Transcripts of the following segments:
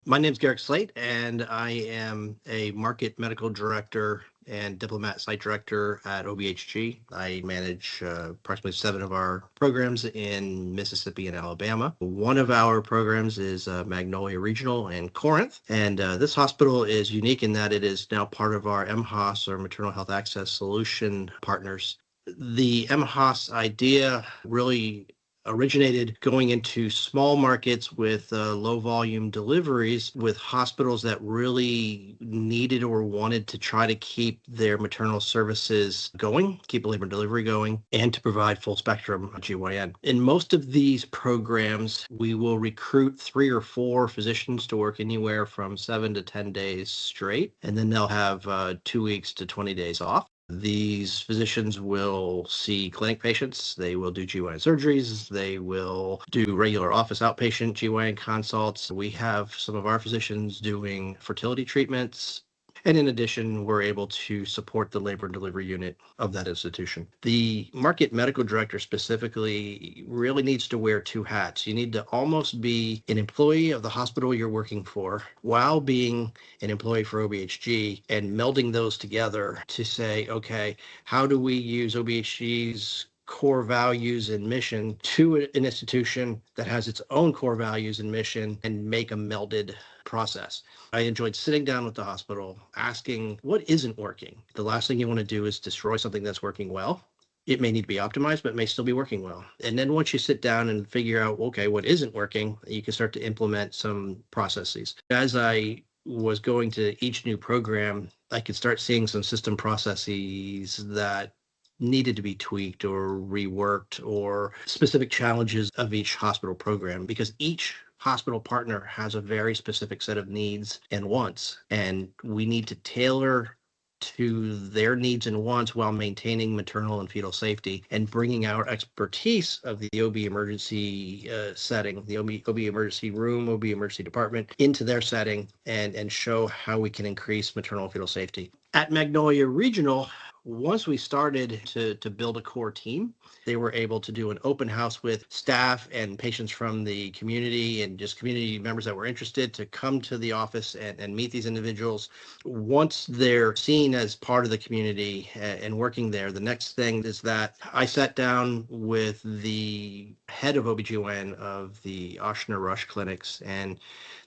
My name's Garrick Slate, and I am a Market Medical Director and Diplomat Site Director at OBHG. I manage approximately 7 of our programs in Mississippi and Alabama. One of our programs is Magnolia Regional in Corinth, and this hospital is unique in that it is now part of our MHAS, or Maternal Health Access Solution partners. The MHAS idea really originated going into small markets with low volume deliveries with hospitals that really needed or wanted to try to keep their maternal services going, keep labor and delivery going, and to provide full spectrum GYN. In most of these programs, we will recruit 3 or 4 physicians to work anywhere from 7 to 10 days straight, and then they'll have 2 weeks to 20 days off. These physicians will see clinic patients, they will do GYN surgeries, they will do regular office outpatient GYN consults. We have some of our physicians doing fertility treatments. And in addition, we're able to support the labor and delivery unit of that institution. The market medical director specifically really needs to wear 2 hats. You need to almost be an employee of the hospital you're working for while being an employee for OBHG, and melding those together to say, okay, how do we use OBHG's core values and mission to an institution that has its own core values and mission and make a melded process. I enjoyed sitting down with the hospital, asking what isn't working. The last thing you want to do is destroy something that's working well. It may need to be optimized, but it may still be working well. And then once you sit down and figure out, okay, what isn't working, you can start to implement some processes. As I was going to each new program, I could start seeing some system processes that needed to be tweaked or reworked, or specific challenges of each hospital program, because each hospital partner has a very specific set of needs and wants, and we need to tailor to their needs and wants while maintaining maternal and fetal safety and bringing our expertise of the OB emergency setting, the OB emergency room, OB emergency department, into their setting and show how we can increase maternal and fetal safety. At Magnolia Regional, once we started to build a core team, they were able to do an open house with staff and patients from the community and just community members that were interested to come to the office and meet these individuals. Once they're seen as part of the community and working there, the next thing is that I sat down with the head of OBGYN of the Ochsner Rush clinics, and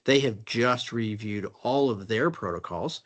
they have just reviewed all of their protocols.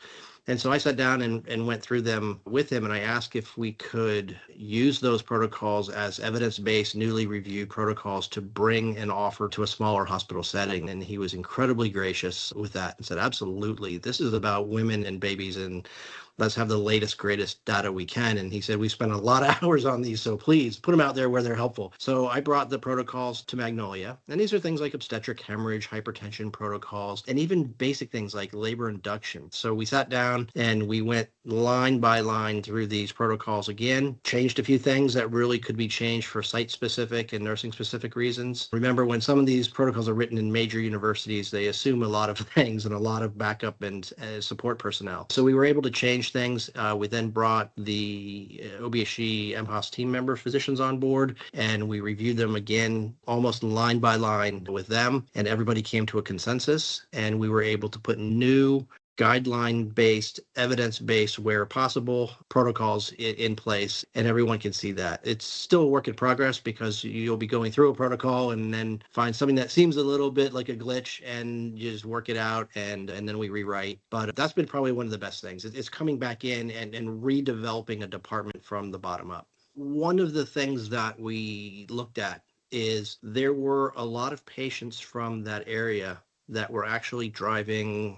And so I sat down and went through them with him, and I asked if we could use those protocols as evidence-based, newly reviewed protocols to bring an offer to a smaller hospital setting. And he was incredibly gracious with that and said, absolutely, this is about women and babies, and let's have the latest, greatest data we can. And he said, we spent a lot of hours on these, so please put them out there where they're helpful. So I brought the protocols to Magnolia. And these are things like obstetric hemorrhage, hypertension protocols, and even basic things like labor induction. So we sat down and we went line by line through these protocols again, changed a few things that really could be changed for site-specific and nursing-specific reasons. Remember, when some of these protocols are written in major universities, they assume a lot of things and a lot of backup and support personnel. So we were able to change things. We then brought the OBHG MHAS team member physicians on board, and we reviewed them again, almost line by line with them, and everybody came to a consensus, and we were able to put new guideline-based, evidence-based, where possible, protocols in place, and everyone can see that. It's still a work in progress because you'll be going through a protocol and then find something that seems a little bit like a glitch and you just work it out and then we rewrite. But that's been probably one of the best things. It's coming back in and redeveloping a department from the bottom up. One of the things that we looked at is there were a lot of patients from that area that were actually driving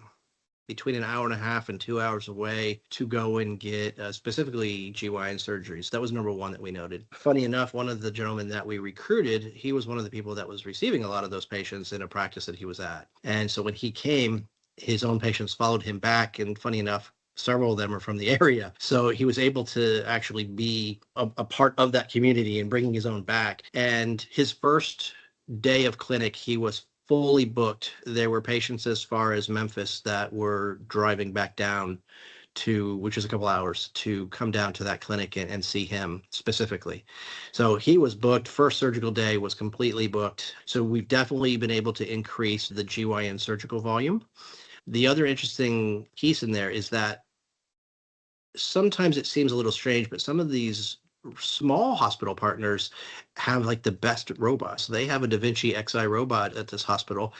between an hour and a half and 2 hours away to go and get specifically GYN surgeries. That was number one that we noted. Funny enough, one of the gentlemen that we recruited, he was one of the people that was receiving a lot of those patients in a practice that he was at. And so when he came, his own patients followed him back. And funny enough, several of them are from the area. So he was able to actually be a part of that community and bringing his own back. And his first day of clinic, he was fully booked. There were patients as far as Memphis that were driving back down which is a couple hours, to come down to that clinic and see him specifically. So he was booked. First surgical day was completely booked. So we've definitely been able to increase the GYN surgical volume. The other interesting piece in there is that sometimes it seems a little strange, but some of these small hospital partners have like the best robots. They have a Da Vinci Xi robot at this hospital,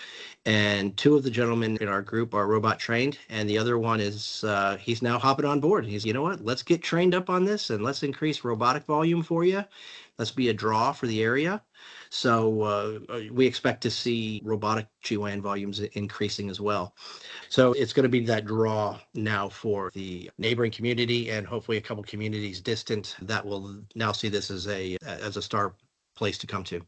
and two of the gentlemen in our group are robot trained, and the other one is he's now hopping on board. He's, you know what, let's get trained up on this and let's increase robotic volume for you. Let's be a draw for the area. So we expect to see robotic GYN volumes increasing as well. So it's going to be that draw now for the neighboring community and hopefully a couple communities distant that will now see this as a star place to come to.